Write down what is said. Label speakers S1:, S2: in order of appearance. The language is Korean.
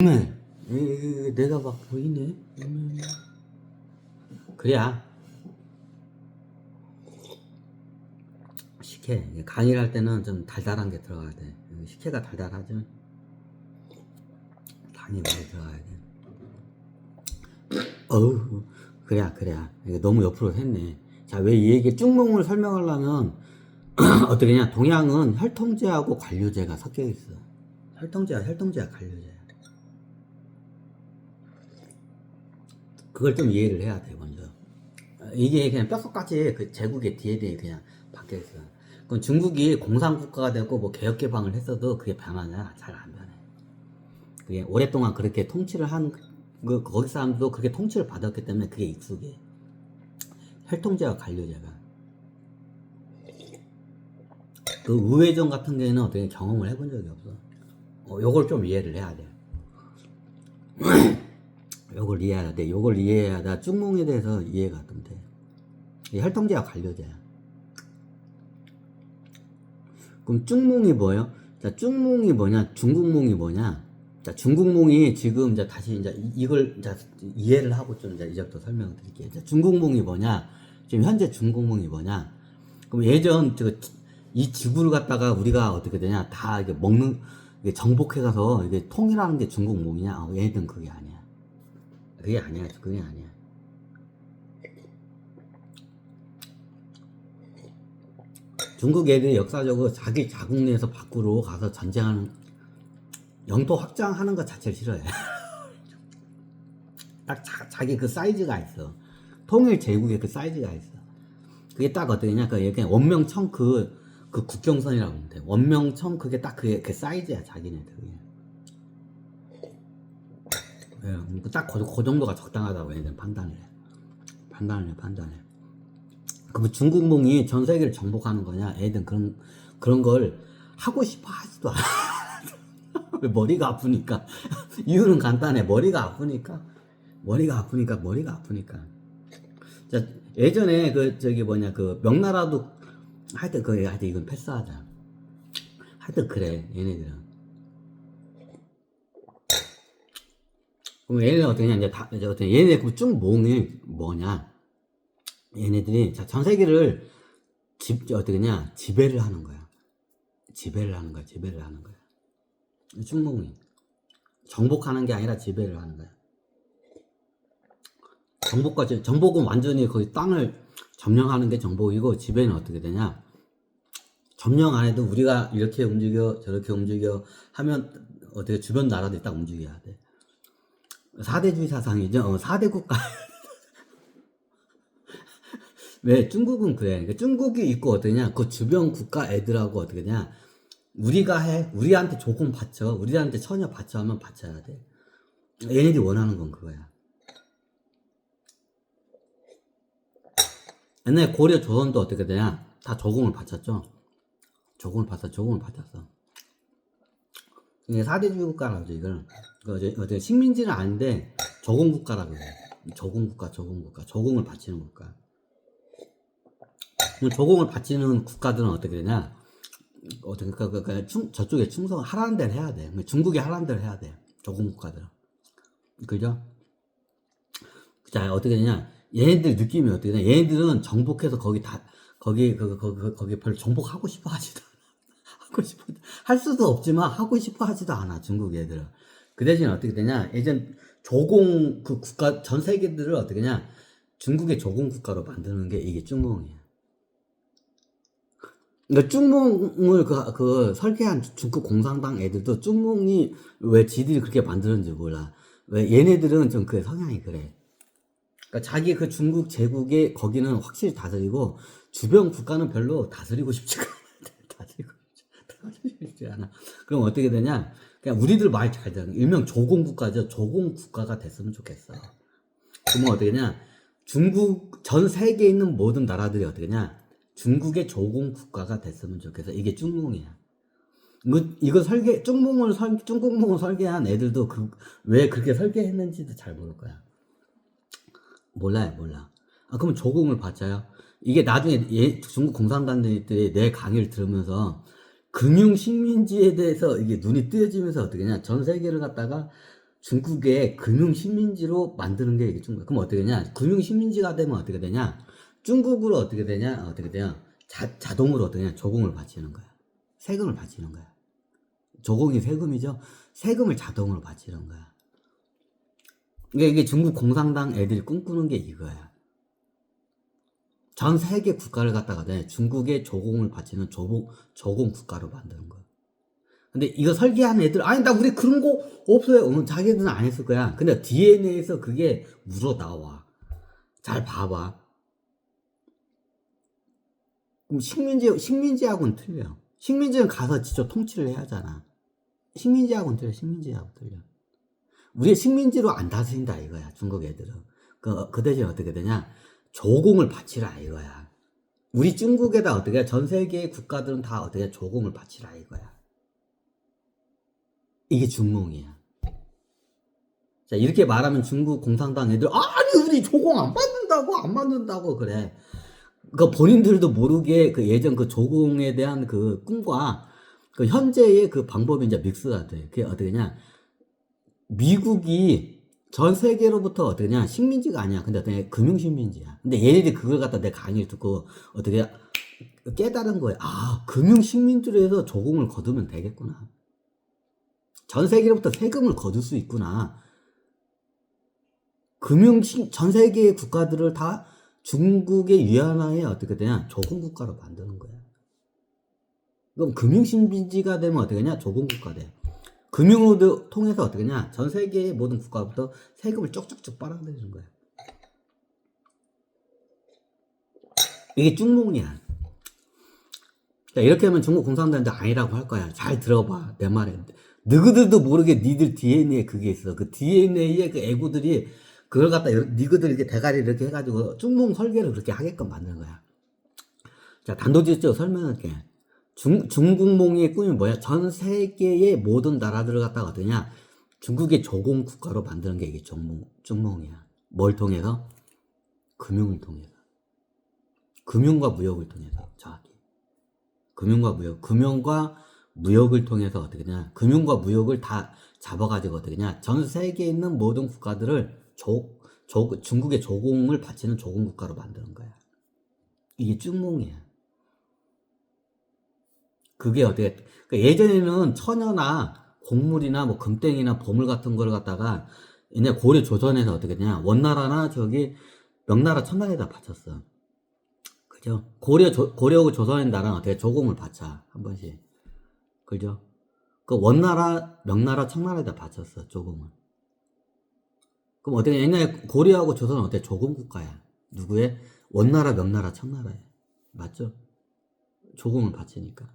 S1: 내가 막 보이네. 그래야 식혜 강의를 할 때는 좀 달달한 게 들어가야 돼. 식혜가 달달하죠. 당이 많이 들어가야 돼. 어우, 그래야 이거 너무 옆으로 했네. 자, 왜 이 얘기 쭉몽을 설명하려면 어떻게냐? 동양은 혈통제하고 관료제가 섞여 있어. 혈통제야 관료제야. 그걸 좀 이해를 해야 돼 먼저. 이게 그냥 뼛속같이 그 제국의 뒤에 그냥 박혀 있어. 그럼 중국이 공산국가가 되고 뭐 개혁개방을 했어도 그게 변하냐? 잘 안 변해. 그게 오랫동안 그렇게 통치를 한 거기 사람도 그렇게 통치를 받았기 때문에 그게 익숙해. 혈통제와 관료제가. 그 우회전 같은 경우에는 어떻게 경험을 해본 적이 없어. 요걸 좀 이해를 해야 돼. 요걸 이해해야 돼. 요걸 이해해야 돼. 쭉몽에 대해서 이해가 좀 돼. 혈통제와 관료제야. 그럼 쭉몽이 뭐예요? 자, 쭉몽이 뭐냐? 중국몽이 뭐냐? 자, 중국몽이 지금 이제 다시 이제 이걸 이제 이해를 하고 좀 이제 이제부터 설명을 드릴게요. 자, 중국몽이 뭐냐? 지금 현재 중국몽이 뭐냐? 그럼 예전 이 지구를 갖다가 우리가 어떻게 되냐? 다 이게 먹는 이게 정복해 가서 이게 통일하는 게 중국몽이냐? 얘들은 그게 아니야. 그게 아니야. 중국 애들이 역사적으로 자기 자국 내에서 밖으로 가서 전쟁하는 영토 확장하는 것 자체를 싫어해. 딱 자기 그 사이즈가 있어. 통일 제국의 그 사이즈가 있어. 그게 딱 어떠냐? 그냥 원명청 그 국경선이라고 보면 돼. 원명청 그게 딱 그 사이즈야 자기네들. 딱 그 정도가 적당하다고 얘네들 판단을 해. 그럼 중국몽이 전 세계를 정복하는 거냐? 애들 그런 걸 하고 싶어 하지도 않아. 머리가 아프니까. 이유는 간단해. 머리가 아프니까. 자, 예전에 그 명나라도 하여튼 이건 패스하자. 하여튼 그래 얘네들은. 그럼 얘네는 어떻게 냐 이제 얘네 그 쭉몽이 뭐냐? 얘네들이 자, 전 세계를 지배를 하는 거야. 쭉몽이 정복하는 게 아니라 지배를 하는 거야. 정복은 완전히 거의 땅을 점령하는 게 정복이고, 지배는 어떻게 되냐? 점령 안 해도 우리가 이렇게 움직여 저렇게 움직여 하면 어떻게 주변 나라들이 딱 움직여야 돼. 4대주의 사상이죠. 4대 국가. 왜 중국은 그래. 그러니까 중국이 있고 어떠냐? 그 주변 국가 애들하고 어떻게 되냐? 우리가 해. 우리한테 조금 바쳐. 우리한테 전혀 바쳐 하면 바쳐야 돼. 얘네들이 원하는 건 그거야. 옛날에 고려 조선도 어떻게 되냐? 다 조공을 바쳤죠. 조공을 바쳤어. 이게 4대주의 국가라고 하죠, 이걸. 어떻게 식민지는 아닌데, 조공국가라고 해. 조공을 바치는 국가. 조공을 바치는 국가들은 어떻게 되냐? 저쪽에 충성하라는 데를 해야 돼. 중국이 하라는 데를 해야 돼. 조공국가들은. 그죠? 자, 어떻게 되냐? 얘네들 느낌이 어떻게 되냐? 얘네들은 정복해서 거기 별로 정복하고 싶어 하지도 않아. 할 수도 없지만 하고 싶어 하지도 않아, 중국 애들은. 그 대신 어떻게 되냐? 예전 조공 그 국가, 전 세계들을 어떻게 되냐? 중국의 조공 국가로 만드는 게 이게 쭉몽이야. 그러니까 쭉몽을 설계한 중국 공산당 애들도 쭉몽이 왜 지들이 그렇게 만드는지 몰라. 왜 얘네들은 좀 그 성향이 그래. 그러니까 자기 그 중국 제국의 거기는 확실히 다스리고 주변 국가는 별로 다스리고 싶지가 않아. 그럼 어떻게 되냐? 그냥 우리들 말 잘 듣는 일명 조공국가죠. 조공국가가 됐으면 좋겠어. 그러면 어떻게 되냐? 중국 전 세계에 있는 모든 나라들이 어떻게 되냐? 중국의 조공국가가 됐으면 좋겠어. 이게 쭉몽이야. 이거 중국몽을 설계한 애들도 왜 그렇게 설계했는지도 잘 모를 거야. 몰라. 그럼 조공을 받자요. 이게 나중에 중국 공산당들이 내 강의를 들으면서 금융 식민지에 대해서 이게 눈이 뜨여지면서 어떻게 냐 전 세계를 갖다가 중국의 금융식민지로 만드는 게 이게 중국. 그럼 어떻게 되냐? 금융식민지가 되면 어떻게 되냐? 중국으로 어떻게 되냐? 어떻게 되냐? 자동으로 어떻게 되냐? 조공을 바치는 거야. 세금을 바치는 거야. 조공이 세금이죠? 세금을 자동으로 바치는 거야. 그러니까 이게 중국 공산당 애들이 꿈꾸는 게 이거야. 전 세계 국가를 갖다가 중국의 조공을 바치는 조공 국가로 만드는 거야. 근데 이거 설계한 애들, 아니, 나 우리 그런 거 없어요. 자기들은 안 했을 거야. 근데 DNA에서 그게 우러 나와. 잘 봐봐. 그럼 식민지하고는 틀려. 식민지는 가서 직접 통치를 해야 하잖아. 식민지하고는 틀려. 우리의 식민지로 안 다스린다 이거야, 중국 애들은. 그 대신 어떻게 되냐? 조공을 바치라 이거야. 우리 중국에다 어떻게, 전 세계의 국가들은 다 어떻게 조공을 바치라 이거야. 이게 중몽이야. 자, 이렇게 말하면 중국 공산당 애들, 아니, 우리 조공 안 받는다고 그래. 그 본인들도 모르게 그 예전 그 조공에 대한 그 꿈과 그 현재의 그 방법이 이제 믹스가 돼. 그게 어떻게냐? 미국이 전 세계로부터 어떻게냐? 식민지가 아니야. 근데 어떻게 금융식민지야. 근데 얘네들이 그걸 갖다 내 강의를 듣고 어떻게 깨달은 거야. 아, 금융식민지로 해서 조공을 거두면 되겠구나. 전 세계로부터 세금을 거둘 수 있구나. 전 세계의 국가들을 다 중국의 위안화에 어떻게 되냐? 조공국가로 만드는 거야. 그럼 금융식민지가 되면 어떻게 되냐? 조공국가 돼. 금융을 통해서 어떻게 되냐? 전 세계의 모든 국가부터 세금을 쪽쪽쪽 빨아들이는 거야. 이게 쭉몽이야. 이렇게 하면 중국 공산당도 아니라고 할 거야. 잘 들어봐. 내 말에. 너희들도 모르게 니들 DNA에 그게 있어. 그 DNA에 그 애구들이 그걸 갖다 니들 이렇게 대가리 이렇게 해가지고 쭉몽 설계를 그렇게 하게끔 만드는 거야. 자, 단도직입적으로 설명할게. 중국몽의 꿈이 뭐야? 전 세계의 모든 나라들을 갖다가 어떠냐? 중국의 조공 국가로 만드는 게 이게 중몽이야. 뭘 통해서? 금융을 통해서. 금융과 무역을 통해서. 정확히. 금융과 무역을 통해서 어떻게 되냐? 금융과 무역을 다 잡아가지고 어떻게 되냐? 전 세계에 있는 모든 국가들을 중국의 조공을 바치는 조공 국가로 만드는 거야. 이게 쭉몽이야. 그게 어떻게, 예전에는 처녀나 곡물이나 뭐 금땡이나 보물 같은 걸 갖다가 이제 고려 조선에서 어떻게 되냐? 원나라나 명나라 천나라에다 바쳤어. 그죠? 고려 조선의 나라는 어떻게 조공을 바쳐. 한 번씩. 그죠? 그 원나라, 명나라, 청나라에다 바쳤어, 조공을. 그럼 어떻게, 옛날에 고려하고 조선은 어때? 조공 국가야. 누구의? 원나라, 명나라, 청나라에. 맞죠? 조공을 바치니까.